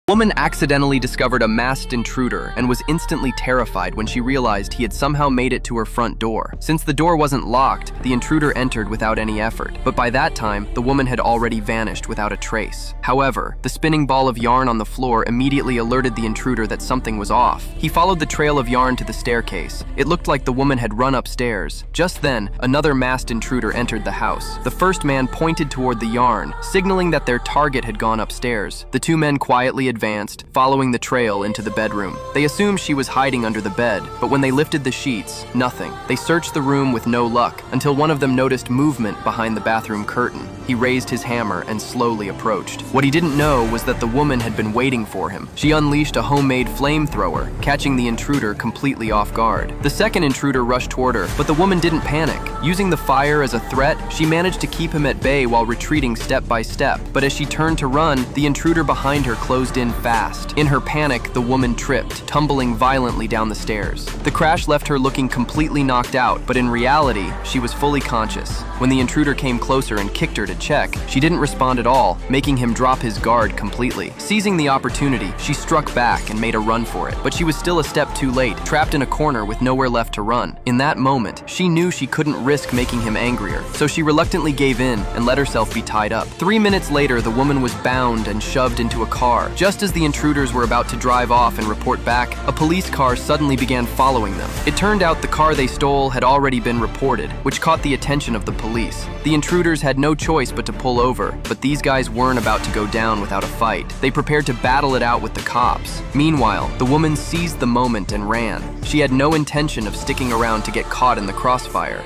The woman accidentally discovered a masked intruder and was instantly terrified when she realized he had somehow made it to her front door. Since the door wasn't locked, the intruder entered without any effort, but by that time, the woman had already vanished without a trace. However, the spinning ball of yarn on the floor immediately alerted the intruder that something was off. He followed the trail of yarn to the staircase. It looked like the woman had run upstairs. Just then, another masked intruder entered the house. The first man pointed toward the yarn, signaling that their target had gone upstairs. The two men quietly advanced, following the trail into the bedroom. They assumed she was hiding under the bed, but when they lifted the sheets, nothing. They searched the room with no luck, until one of them noticed movement behind the bathroom curtain. He raised his hammer and slowly approached. What he didn't know was that the woman had been waiting for him. She unleashed a homemade flamethrower, catching the intruder completely off guard. The second intruder rushed toward her, but the woman didn't panic. Using the fire as a threat, she managed to keep him at bay while retreating step by step. But as she turned to run, the intruder behind her closed in fast. In her panic, the woman tripped, tumbling violently down the stairs. The crash left her looking completely knocked out, but in reality, she was fully conscious. When the intruder came closer and kicked her to check, she didn't respond at all, making him drop his guard completely. Seizing the opportunity, she struck back and made a run for it, but she was still a step too late, trapped in a corner with nowhere left to run. In that moment, she knew she couldn't risk making him angrier, so she reluctantly gave in and let herself be tied up. 3 minutes later, the woman was bound and shoved into a car. Just as the intruders were about to drive off and report back, a police car suddenly began following them. It turned out the car they stole had already been reported, which caught the attention of the police. The intruders had no choice but to pull over, but these guys weren't about to go down without a fight. They prepared to battle it out with the cops. Meanwhile, the woman seized the moment and ran. She had no intention of sticking around to get caught in the crossfire.